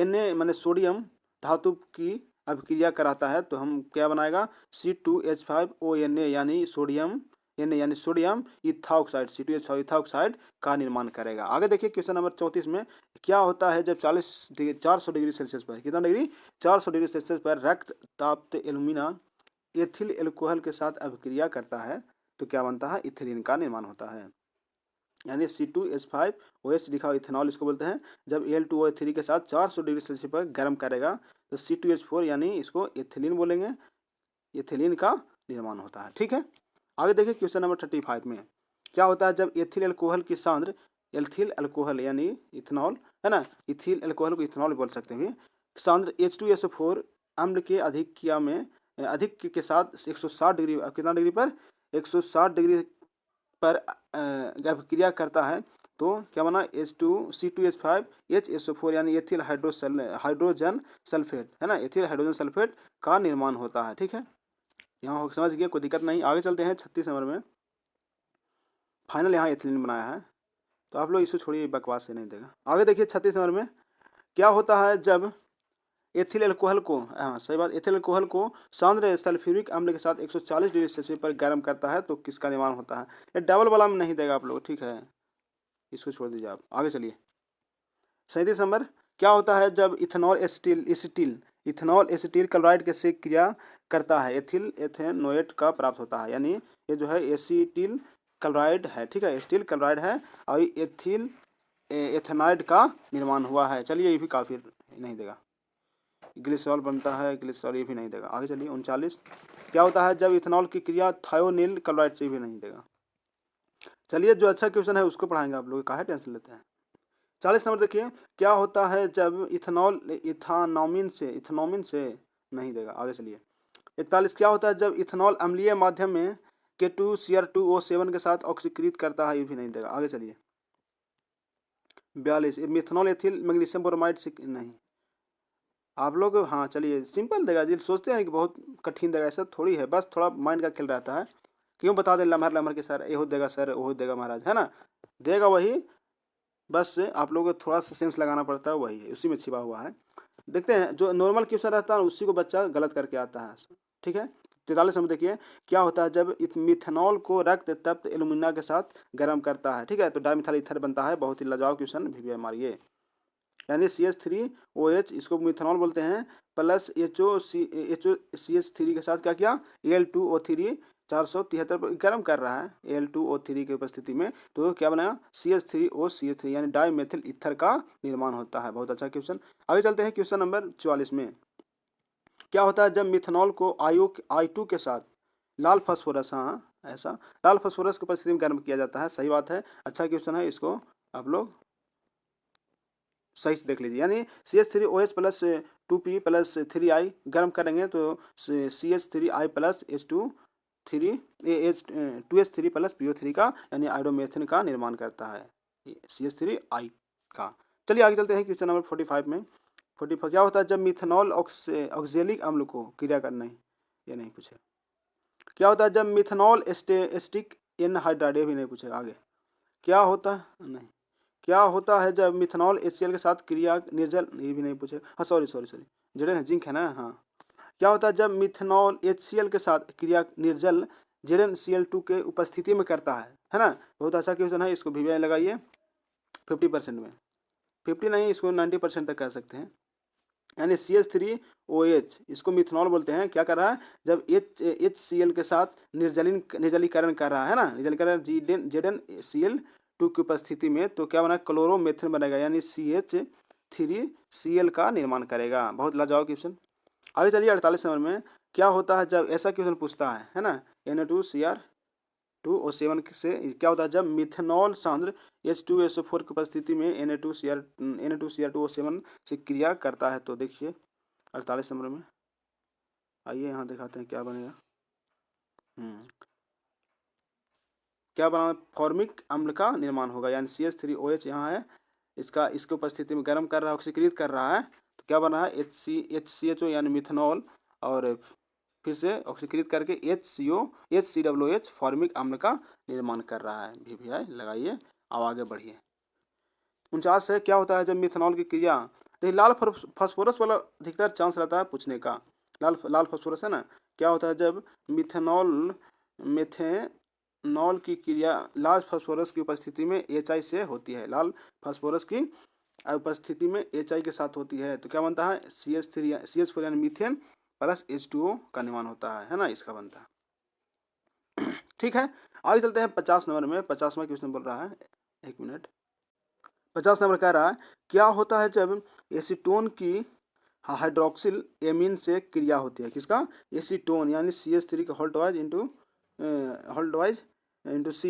Speaker 1: Na माने सोडियम धातु की अभिक्रिया कराता है तो हम क्या बनाएगा C2H5ONa, यानी सोडियम यानी सोडियम इथॉक्साइड C2H5 इथॉक्साइड का निर्माण करेगा। आगे देखिए क्वेश्चन नंबर 34 में, क्या होता है जब 400 डिग्री सेल्सियस पर, कितना डिग्री 400 डिग्री सेल्सियस पर रक्त ताप्त एल्यूमिना एथिल एल्कोहल के साथ अभिक्रिया करता है तो क्या बनता है, इथिलीन का निर्माण होता है, यानी C2H5OH लिखा हुआ इथेनॉल इसको बोलते हैं। जब Al2O3 के साथ 400 डिग्री सेल्सियस पर गर्म करेगा तो C2H4 यानी इसको एथिलीन बोलेंगे, एथिलीन का निर्माण होता है, ठीक है। आगे देखिए क्वेश्चन नंबर 35 में, क्या होता है जब एथिल एल्कोहल की सांद्र, एथिल एल्कोहल यानी इथेनॉल है ना, इथिल एल्कोहल को इथेनॉल बोल सकते हैं, सांद्र H2SO4 अम्ल के अधिक के साथ 160 डिग्री, कितना डिग्री पर 160 डिग्री पर अभिक्रिया करता है तो क्या बना C2H5HSO4 यानी एथिल हाइड्रोजन सल्फेट, है ना, एथिल हाइड्रोजन सल्फेट का निर्माण होता है, ठीक है, यहाँ समझ गए, कोई दिक्कत नहीं। आगे चलते हैं 36 नंबर में, फाइनल यहाँ एथिलीन बनाया है तो आप लोग इसको छोड़िए, बकवास से नहीं देगा। आगे देखिए 36 नंबर में, क्या होता है जब एथिल एल्कोहल को, हाँ सही बात, एथिल एल्कोहल को सांद्र सल्फ्यूरिक अम्ल के साथ 140 डिग्री सेल्सियस पर गर्म करता है तो किसका निर्माण होता है, ये डबल वाला में नहीं देगा आप लोग, ठीक है, इसको छोड़ दीजिए आप। आगे चलिए 37 नंबर, क्या होता है जब इथेनॉल एसिटिल क्लोराइड के से क्रिया करता है एथिल एथेनोएट का प्राप्त होता है, यानी ये जो है एसिटिल क्लोराइड है, ठीक है, एसिटिल क्लोराइड है और एथिल एथेनाइड का निर्माण हुआ है। चलिए ये भी काफ़ी नहीं देगा, ग्लिसरॉल बनता है, ग्लिसरॉल ये भी नहीं देगा। आगे चलिए 39, क्या होता है जब इथेनॉल की क्रिया थायोनिल क्लोराइड से भी नहीं देगा। चलिए जो अच्छा क्वेश्चन है उसको पढ़ाएंगे आप लोग, काहे टेंशन लेते हैं। 40 नंबर देखिए, क्या होता है जब इथानोमिन से नहीं देगा। आगे चलिए 41, क्या होता है जब इथेनॉल अम्लीय माध्यम में K2Cr2O7 के साथ ऑक्सीकृत करता है, ये भी नहीं देगा। आगे चलिए 42, मिथेनॉल एथिल मैग्नीशियम ब्रोमाइड से नहीं, आप लोग हाँ चलिए सिंपल देगा जी, सोचते हैं कि बहुत कठिन देगा, ऐसा थोड़ी है, बस थोड़ा माइंड का खेल रहता है। क्यों बता दें लम्हर लम्हर के सर ये हो देगा सर वो देगा महाराज, है ना, देगा वही, बस आप लोगों को थोड़ा सा सेंस लगाना पड़ता है, वही है उसी में छिपा हुआ है। देखते हैं जो नॉर्मल क्वेश्चन रहता है उसी को बच्चा गलत करके आता है, ठीक है। 43 नंबर देखिए, क्या होता है जब मिथेनॉल को रक्त तप्त एल्यूमिना के साथ गर्म करता है, ठीक है, तो डाइमिथाइल ईथर बनता है। बहुत ही लाजवाब क्वेश्चन भी मारिए, यानी CH3OH इसको मिथेनॉल बोलते हैं, प्लस HCH3 के साथ क्या किया, Al2O3 473 पर गर्म कर रहा है Al2O3 की उपस्थिति में, तो क्या बनाया CH3OCH3 यानी डाइमेथिल ईथर का निर्माण होता है। बहुत अच्छा क्वेश्चन। आगे चलते हैं क्वेश्चन नंबर 44 में। क्या होता है जब मिथेनॉल को I2 के साथ लाल फास्फोरस, हाँ ऐसा लाल फास्फोरस की उपस्थिति में गर्म किया जाता है। सही बात है, अच्छा क्वेश्चन है, इसको आप लोग सही से देख लीजिए। यानी CH3OH plus 2P plus 3I गर्म करेंगे तो CH3I plus H2S3 plus PO3 का यानी आयोडोमेथिन का निर्माण करता है CH3I का। चलिए आगे चलते हैं क्वेश्चन नंबर 45 में। 45 क्या होता है जब मिथेनॉल ऑक्जेलिक अम्ल को क्रिया करना है, ये नहीं पूछे। क्या होता है जब मिथेनॉल एस्टिक एनहाइड्राइड, भी नहीं पूछेगा आगे। क्या होता है, नहीं, क्या होता है जब मिथेनॉल HCl के साथ क्रिया निर्जल, ये भी नहीं पूछे, हाँ सॉरी जेडन जिंक है ना, हाँ। क्या होता है जब मिथेनॉल HCl के साथ क्रिया निर्जल ZnCl2 के उपस्थिति में करता है ना। बहुत अच्छा क्वेश्चन है, इसको भी लगाइए 50% में, 50 नहीं इसको 90% तक कह सकते हैं। यानी CH3OH इसको मिथेनॉल बोलते हैं, क्या कर रहा है जब HCl के साथ निर्जलीकरण कर रहा है ना, निर्जलीकरण ZnCl2 की उपस्थिति में, तो क्या बना क्लोरोमेथिन बनेगा यानी CH3Cl का निर्माण करेगा। बहुत लाजवाब क्वेश्चन। आगे चलिए 48 नंबर में। क्या होता है जब ऐसा क्वेश्चन पूछता है ना, Na2Cr2O7 से क्या होता है जब मिथेनॉल सांद्र H2SO4 की उपस्थिति में Na2Cr2O7 से क्रिया करता है। तो देखिए 48 नंबर में, आइए यहाँ दिखाते हैं क्या बनेगा। क्या बना, फॉर्मिक अम्ल का निर्माण होगा, यानी CH3OH यहाँ है, इसके उपस्थिति में गर्म कर रहा है, ऑक्सीकृत कर रहा है, तो क्या बना है HCHO यानी मिथेनॉल, और फिर से ऑक्सीकृत करके HCOH फॉर्मिक अम्ल का निर्माण कर रहा है। VVI लगाइए, अब आगे बढ़िए। 49 है, क्या होता है जब मिथेनॉल की क्रिया, तो लाल फास्फोरस वाला अधिकतर चांस रहता है पूछने का, लाल फास्फोरस है ना। क्या होता है जब मेथेनॉल की क्रिया लाल फास्फोरस की उपस्थिति में HI से होती है, लाल फास्फोरस की उपस्थिति में HI के साथ होती है, तो क्या बनता है CH4 यानी मीथेन प्लस H2O का निर्माण होता है ना, इसका बनता है। ठीक है, आगे चलते हैं 50 नंबर में। 50वां क्वेश्चन बोल रहा है, एक मिनट। 50 नंबर कह रहा है क्या होता है जब एसीटोन की हाइड्रोक्सिल एमीन से क्रिया होती है, किसका, एसीटोन यानी CH3 का होल्टवाइज into C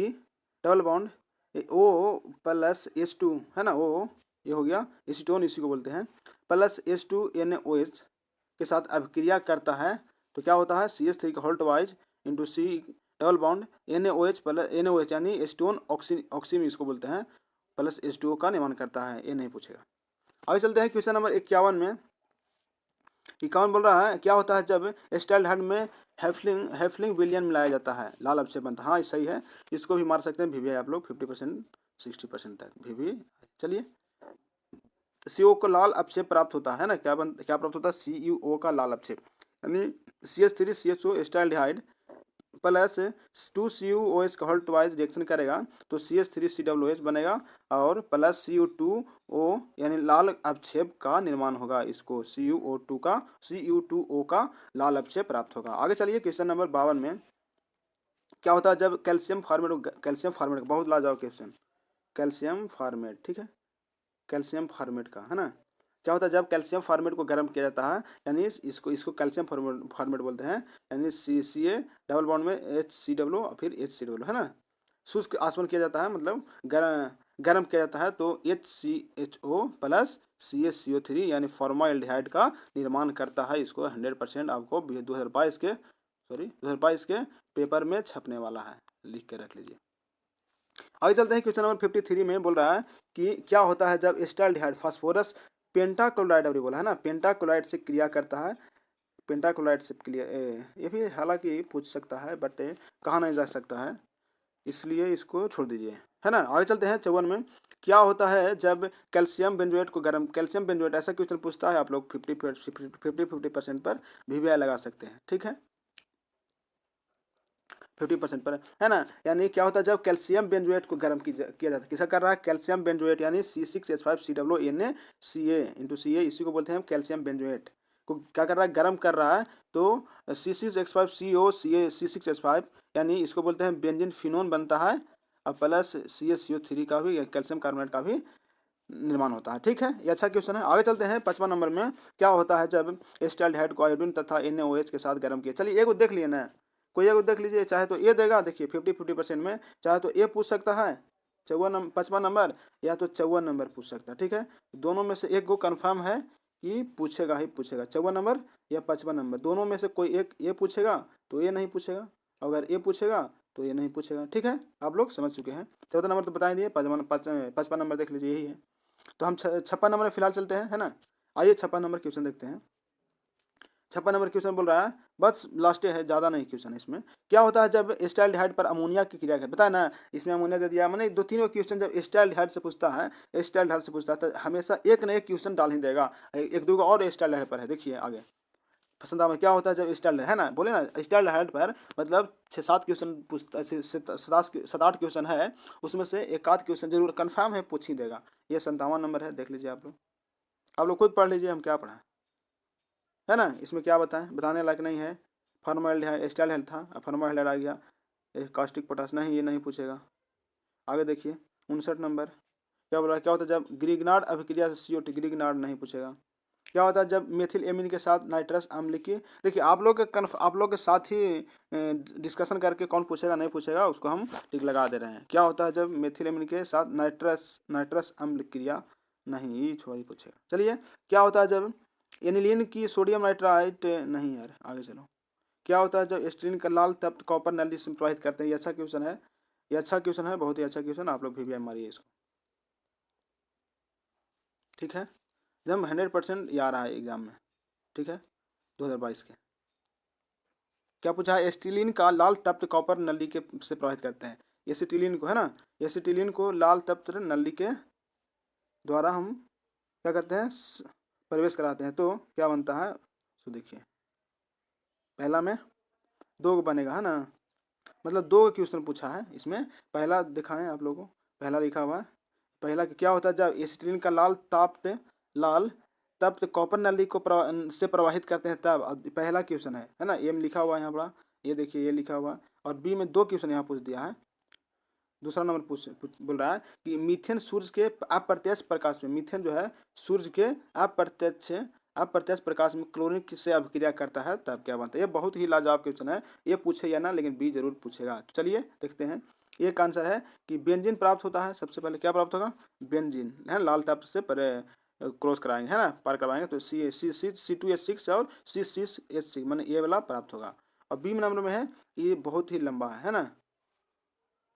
Speaker 1: double bond O plus H2 है ना, O ये हो गया एसीटोन, इसी को बोलते हैं, प्लस H2NOH के साथ अभिक्रिया करता है, तो क्या होता है CH3 का होल्टवाइज into C double bond NOH plus NOH यानी एसीटोन ऑक्सीम इसको बोलते हैं, प्लस H2O का निर्माण करता है, ये नहीं पूछेगा। आगे चलते हैं क्वेश्चन नंबर 51 में। 51 बोल रहा है क्या होता है जब एस्टाल्डिहाइड में हेफलिंग विलियन मिलाया जाता है, लाल अवक्षेप बनता है। हाँ सही है, इसको भी मार सकते हैं VVI आप लोग 50% 60% तक VVI। चलिए CO को लाल अवक्षेप प्राप्त होता है ना, क्या प्राप्त होता है CuO का लाल अवक्षेप, यानी CH3CHO एस्टाल्डिहाइड प्लस 2CuOH का होल्टवाइज रिएक्शन करेगा तो CH3COOH बनेगा और प्लस Cu2O यानी लाल अवक्षेप का निर्माण होगा, इसको Cu2O का लाल अवक्षेप प्राप्त होगा। आगे चलिए क्वेश्चन नंबर 52 में। क्या होता है जब कैल्शियम फार्मेट बहुत लाजवाब क्वेश्चन, कैल्शियम फार्मेट, ठीक है, कैल्शियम फार्मेट का है ना। क्या होता है जब कैल्शियम फार्मेट को गर्म किया जाता है, यानी इसको कैल्शियम फार्मेट बोलते हैं, यानी Ca डबल बॉन्ड में HCO और फिर HCO है ना, शुष्क आसवन किया जाता है, मतलब गर्म किया जाता है, तो HCHO प्लस CaCO3 यानी फॉर्माल्डिहाइड का निर्माण करता है। इसको 100% आपको 2022 के पेपर में छपने वाला है, लिख के रख लीजिए। आगे चलते हैं क्वेश्चन नंबर 53 में। बोल रहा है कि क्या होता है जब एस्टाल्डिहाइड फास्फोरस पेंटा क्लोराइड अभी बोला है ना, पेंटा क्लोराइड से क्रिया करता है, पेंटा क्लोराइड से क्रिया ये भी हालांकि पूछ सकता है बट कहा नहीं जा सकता है, इसलिए इसको छोड़ दीजिए, है ना। आगे चलते हैं 54 में। क्या होता है जब कैल्शियम बेंजोएट को गर्म, कैल्शियम बेंजोएट ऐसा क्वेश्चन पूछता है, आप लोग 50% पर VBI लगा सकते हैं, ठीक है, 50% पर, है ना। यानी क्या होता है जब कैल्शियम बेंजोएट को गर्म किया जाता है, किसा कर रहा है, कैल्शियम बेंजोएट यानी C6H5COONA इसी को बोलते हैं हम कैल्शियम बेंजोएट को क्या कर रहा है, गर्म कर रहा है, तो C6H5CO C6H5 यानी इसको बोलते हैं बेंजीन फिनोन बनता है, और प्लस CaCO3 का भी, कैल्शियम कार्बोनेट का भी निर्माण होता है, ठीक है। ये अच्छा क्वेश्चन है। आगे चलते हैं 55 नंबर में। क्या होता है जब एस्टाल्डिहाइड को आयोडीन तथा NaOH के साथ गर्म किया, चलिए एक देख लिए ना, कोई एक देख लीजिए, चाहे तो ये देगा, देखिए 50% में, चाहे तो ये पूछ सकता है 55 नंबर, या तो 54 नंबर पूछ सकता है, ठीक है। दोनों में से एक को कन्फर्म है कि पूछेगा ही पूछेगा, 54 नंबर या 55 नंबर, दोनों में से कोई एक ये पूछेगा तो ये नहीं पूछेगा, अगर ये पूछेगा तो ये नहीं पूछेगा, ठीक है। आप लोग समझ चुके हैं। 14 नंबर तो बता दिए, 55 नंबर देख लीजिए, यही है। तो हम 56 नंबर में फिलहाल चलते हैं, है ना। आइए 56 नंबर क्वेश्चन देखते हैं। 56 नंबर क्वेश्चन बोल रहा है, बस लास्ट है, ज़्यादा नहीं क्वेश्चन है इसमें। क्या होता है जब एस्टाल्डिहाइड पर अमोनिया की क्रिया है, बताया ना, इसमें अमोनिया दे दिया, मैंने 2-3 क्वेश्चन जब एस्टाल्डिहाइड से पूछता है, एस्टाल्डिहाइड से पूछता है तो हमेशा एक न एक क्वेश्चन डाल ही देगा, एक दो और एस्टाल्डिहाइड पर है, देखिए आगे पसंद आ। क्या होता है जब एस्टाल्डिहाइड, है ना, बोले ना एस्टाल्डिहाइड पर मतलब 6-7 क्वेश्चन पूछता, 7-8 क्वेश्चन है, उसमें से एक आध क्वेश्चन जरूर कन्फर्म है पूछ ही देगा। ये 57 नंबर है, देख लीजिए आप लोग खुद पढ़ लीजिए हम क्या पढ़ा है ना। इसमें क्या बताएं, बताने लायक नहीं है। फॉर्मल्डिहाइड एस्टाल्डिहाइड था, अब फॉर्मल्डिहाइड आ गया, कास्टिक पोटास नहीं, ये नहीं पूछेगा। आगे देखिए 59 नंबर। क्या बोल रहा है, क्या होता है जब ग्रिग्नार्ड अभिक्रिया से CO2, ग्रिग्नार्ड नहीं पूछेगा। क्या होता है जब मेथिल एमीन के साथ नाइट्रस अम्ल की, देखिए आप लोग के साथ ही डिस्कशन करके कौन पूछेगा नहीं पूछेगा उसको हम टिक लगा दे रहे हैं। क्या होता है जब मेथिल एमीन के साथ नाइट्रस अम्ल क्रिया, नहीं छोड़ ही पूछेगा। चलिए क्या होता है जब एनिलीन की सोडियम नाइट्राइट, नहीं यार आगे चलो। क्या होता है जब एस्ट्रीन का लाल तप्त कॉपर नली से प्रवाहित करते हैं, ये अच्छा क्वेश्चन है, ये अच्छा क्वेश्चन है, बहुत ही अच्छा क्वेश्चन, आप लोग VBI मारिए इसको, ठीक है। जब 100% ये आ रहा है एग्जाम में, ठीक है, 2022 के। क्या पूछा है, एस्टिलीन का लाल तप्त कॉपर नली के से प्रवाहित करते हैं, एसिटिलीन को, है ना, एसिटिलीन को लाल तप्त नली के द्वारा हम क्या करते हैं, प्रवेश कराते हैं, तो क्या बनता है, तो देखिए पहला में 2 बनेगा, है ना, मतलब 2 क्वेश्चन पूछा है इसमें। पहला दिखाएं आप लोगों को, पहला लिखा हुआ है, पहला क्या होता है जब एसिटिलीन का लाल तप्त कॉपर नली को से प्रवाहित करते हैं तब, पहला क्वेश्चन है ना, एम लिखा हुआ है यहाँ बड़ा, ये देखिए ये लिखा हुआ है, और बी में 2 क्वेश्चन यहाँ पूछ दिया है। दूसरा नंबर बोल रहा है कि मीथेन सूर्य के अप्रत्यक्ष प्रकाश में, मीथेन जो है सूर्य के अप्रत्यक्ष प्रकाश में क्लोरीन से अभिक्रिया करता है तब क्या बनता है। ये बहुत ही लाजवाब क्वेश्चन है, ये पूछे या ना, लेकिन बी जरूर पूछेगा। चलिए देखते हैं, एक आंसर है कि बेंजीन प्राप्त होता है, सबसे पहले क्या प्राप्त होगा, बेंजीन, है, लाल तप्त से क्रॉस कराएंगे, है ना, पार करवाएंगे तो C2H6 और C6H6 मैंने ये वाला प्राप्त होगा। और बी नंबर में है, ये बहुत ही लंबा है ना,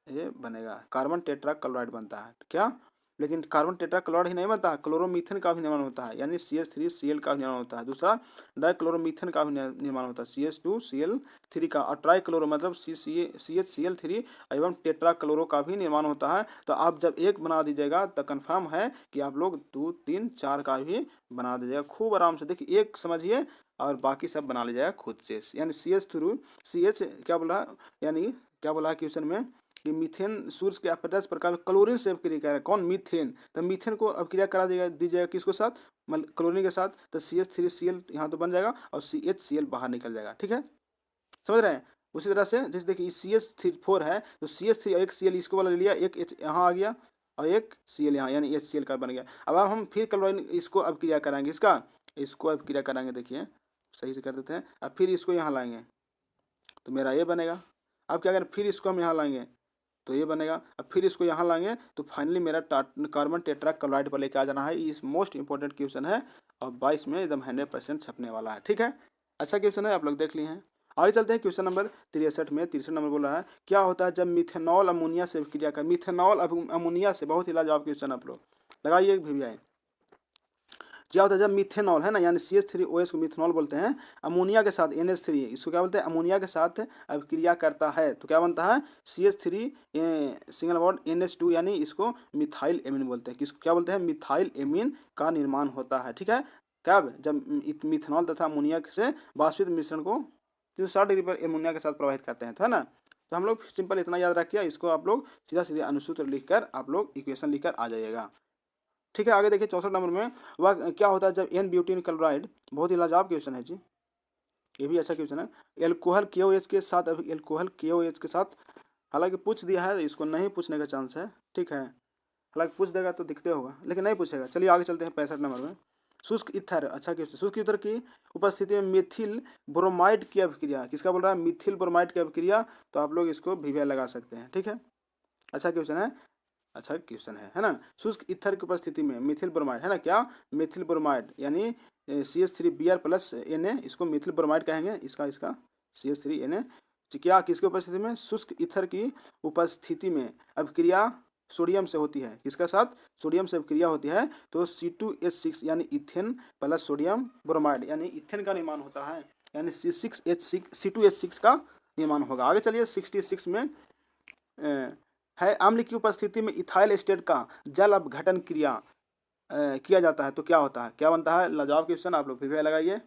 Speaker 1: ये बनेगा कार्बन टेट्रा क्लोराइड बनता है क्या, लेकिन कार्बन टेट्रा क्लोराइड ही नहीं बनता, क्लोरोमीथेन का भी निर्माण होता है, यानी CH3Cl का भी निर्माण होता है, दूसरा डाइक्लोरोमीथेन का भी निर्माण होता है, CH2Cl3 का, और ट्राइक्लोरो मतलब CHCl3 एवं टेट्रा क्लोरो का भी निर्माण होता है। तो आप जब एक बना दीजिएगा तो कन्फर्म है कि आप लोग 2, 3, 4 का भी बना दीजिएगा खूब आराम से। देखिए एक समझिए और बाकी सब बना लीजिएगा खुद से, यानी CH क्या बोला, यानी क्या बोला क्वेश्चन में कि मीथेन सूर्य के अप्रत्यक्ष प्रकाश में क्लोरीन से अभिक्रिया करेगा, कौन, मीथेन, तो मीथेन को अभिक्रिया करा दीजिएगा किसको साथ, मतलब क्लोरीन के साथ, तो CH3Cl यहाँ तो बन जाएगा और CHCl बाहर निकल जाएगा, ठीक है, समझ रहे हैं। उसी तरह से जैसे देखिए CH4 है तो CH3 एक Cl इसको वाला ले लिया, एक H यहाँ आ गया और एक Cl यहाँ, यानी HCl का बन गया। अब हम फिर क्लोरीन इसको अभिक्रिया कराएंगे, इसको अभिक्रिया कराएंगे, देखिए सही से कर देते हैं, अब फिर इसको यहाँ लाएंगे तो मेरा ये बनेगा। अब क्या करें, फिर इसको हम यहाँ लाएंगे तो ये बनेगा, अब फिर इसको यहाँ लाएंगे तो फाइनली मेरा कार्बन टेट्रा क्लोराइड पर लेके आ जाना है। इस मोस्ट इंपॉर्टेंट क्वेश्चन है और 22 में एकदम 100% छपने वाला है, ठीक है, अच्छा क्वेश्चन है, आप लोग देख लिए हैं। आगे चलते हैं क्वेश्चन नंबर 63 में। 63 नंबर बोल रहा है, क्या होता है जब मिथेनॉल अमोनिया से क्रिया कर, मिथेनॉल अमोनिया से, बहुत ही लाजवाब क्वेश्चन, आप लोग लगाइए VBI। क्या होता है जब मिथेनॉल है ना, यानी CH3OH को मिथेनॉल बोलते हैं, अमोनिया के साथ NH3 इसको क्या बोलते हैं, अमोनिया के साथ अभिक्रिया करता है तो क्या बनता है, CH3 सिंगल बॉन्ड NH2, यानी इसको मिथाइल एमीन बोलते हैं। किसको क्या बोलते हैं, मिथाइल एमीन का निर्माण होता है। ठीक है, कब, जब मिथेनॉल तथा अमोनिया से वाष्पित मिश्रण को 360 डिग्री पर अमोनिया के साथ प्रवाहित करते हैं, तो है ना। तो हम लोग सिंपल इतना याद रखिए, इसको आप लोग सीधा सीधा अनुसूत्र लिखकर आप लोग इक्वेशन लिखकर आ जाइएगा। ठीक है, आगे देखिए 64 नंबर में, वह क्या होता है जब N ब्यूटीन क्लोराइड, बहुत ही लाजवाब क्वेश्चन है जी, ये भी अच्छा क्वेश्चन है, एल्कोहल KOH के साथ, अभी एल्कोहल KOH के साथ, हालांकि पूछ दिया है, इसको नहीं पूछने का चांस है। ठीक है, हालांकि पूछ देगा तो दिखते होगा, लेकिन नहीं पूछेगा। चलिए आगे चलते हैं 65 नंबर में, शुष्क ईथर, अच्छा क्वेश्चन, शुष्क ईथर की उपस्थिति में मिथिल ब्रोमाइड की अभिक्रिया, किसका बोल रहा है, मिथिल ब्रोमाइड की अभिक्रिया, तो आप लोग इसको VVI लगा सकते हैं। ठीक है, अच्छा क्वेश्चन है, अच्छा क्वेश्चन है ना। शुष्क ईथर की उपस्थिति में मिथिल ब्रोमाइड, है ना, क्या, मिथिल ब्रोमाइड यानी CH3Br प्लस Na, इसको मिथिल ब्रोमाइड कहेंगे, इसका CH3Na, क्या किसके उपस्थिति में, शुष्क ईथर की उपस्थिति में अभिक्रिया सोडियम से होती है, किसका साथ, सोडियम से अभिक्रिया होती है, तो C2H6 यानी इथेन प्लस सोडियम ब्रोमाइड यानी इथेन का निर्माण होता है, यानी C2H6 का निर्माण होगा। आगे चलिए 66 में है, अम्ल की उपस्थिति में इथाइल एस्टेट का जल अपघटन क्रिया किया जाता है तो क्या होता है, क्या बनता है, लाजवाब क्वेश्चन, आप लोग VVI लगाइए।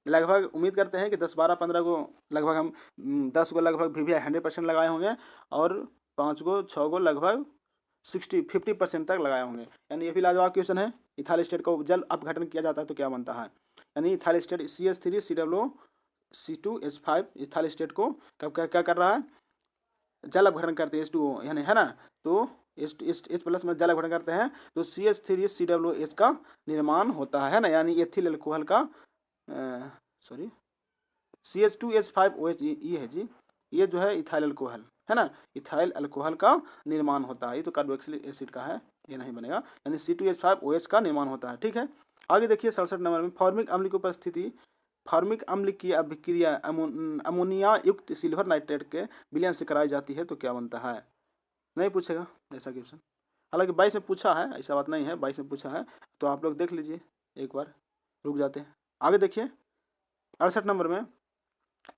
Speaker 1: लगभग उम्मीद करते हैं कि 10, 12, 15 को लगभग हम 10 को लगभग VVI 100% लगाए होंगे, और 5 को 6 को लगभग 50% तक लगाए होंगे। यानी ये भी लाजवाब क्वेश्चन है, इथाइल एस्टेट को जल अपघटन किया जाता है तो क्या बनता है, यानी ethyl estate CH3COO2H5 ethyl estate को क्या कर रहा है, जल अपघटन करते हैं, H2O यानी, है ना, तो H प्लस में जल अपघटन करते हैं तो CH3COOH का निर्माण होता है ना, यानी एथिल अल्कोहल का CH2H5OH ये है जी, ये जो है इथाइल अल्कोहल, है ना, इथाइल अल्कोहल का निर्माण होता है, ये तो कार्बोक्सिलिक एसिड का है, ये नहीं बनेगा, यानी C2H5OH का निर्माण होता है। ठीक है, आगे देखिए 67 नंबर में, फॉर्मिक अम्ल की उपस्थिति, फॉर्मिक अम्ल की अभिक्रिया अमोनिया युक्त सिल्वर नाइट्रेट के विलयन से कराई जाती है तो क्या बनता है, नहीं पूछेगा ऐसा क्वेश्चन, हालांकि 22 में पूछा है, ऐसा बात नहीं है, 22 में पूछा है, तो आप लोग देख लीजिए एक बार, रुक जाते हैं। आगे देखिए 68 नंबर में,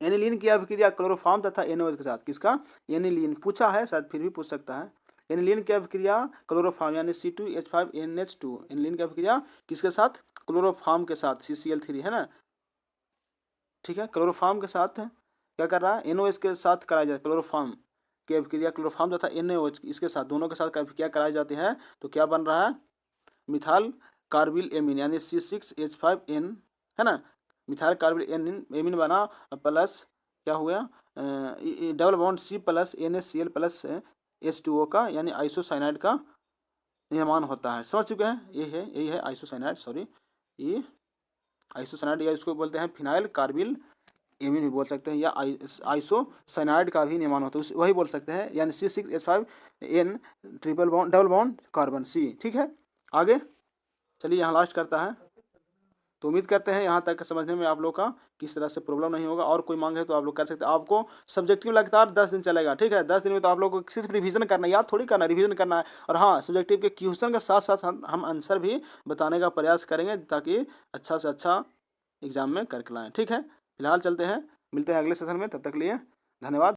Speaker 1: एनिलीन की अभिक्रिया क्लोरोफॉर्म तथा NOH के साथ, किसका, एनिलीन पूछा है, शायद फिर भी पूछ सकता है। एनिलीन की अभिक्रिया क्लोरोफॉर्म यानी C2H5NH2, एनिलीन की अभिक्रिया किसके साथ, क्लोरोफॉर्म के साथ, CCl3, है ना। ठीक है, क्लोरोफॉर्म के साथ क्या कर रहा है, NOH के साथ कराई जाती है, क्लोरोफॉर्म की अभिक्रिया क्लोरोफॉर्म तथा NOH इसके साथ, दोनों के साथ अभिक्रिया कराई जाती है तो क्या बन रहा है, मिथाइल कार्बिल एमीन यानी C6H5N, है ना, मिथाइल कार्बिल एमीन बना, प्लस क्या हुआ, double bond C plus NaCl plus H2O का, यानी आइसोसाइनाइड का निर्माण होता है। समझ चुके हैं, यही है आइसोसाइनाइड, सॉरी, ये आइसोसाइनाइड, या इसको बोलते हैं फिनाइल कार्बिल एमीन भी बोल सकते हैं, या आइसोसाइनाइड का भी निर्माण होता है, वही बोल सकते हैं, यानी C6H5N double bond carbon C। ठीक है, आगे चलिए यहाँ लास्ट करता है, तो उम्मीद करते हैं यहाँ तक समझने में आप लोग का किस तरह से प्रॉब्लम नहीं होगा, और कोई मांग है तो आप लोग कर सकते हैं। आपको सब्जेक्टिव लगातार 10 दिन चलेगा, ठीक है, 10 दिन में तो आप लोग को सिर्फ रिवीजन करना है, याद थोड़ी करना है, रिवीजन करना है। और हाँ, सब्जेक्टिव के क्वेश्चन के साथ साथ हम आंसर भी बताने का प्रयास करेंगे ताकि अच्छा से अच्छा एग्जाम में करके लाएँ। ठीक है, फिलहाल चलते हैं, मिलते हैं अगले सेशन में, तब तक लिए धन्यवाद।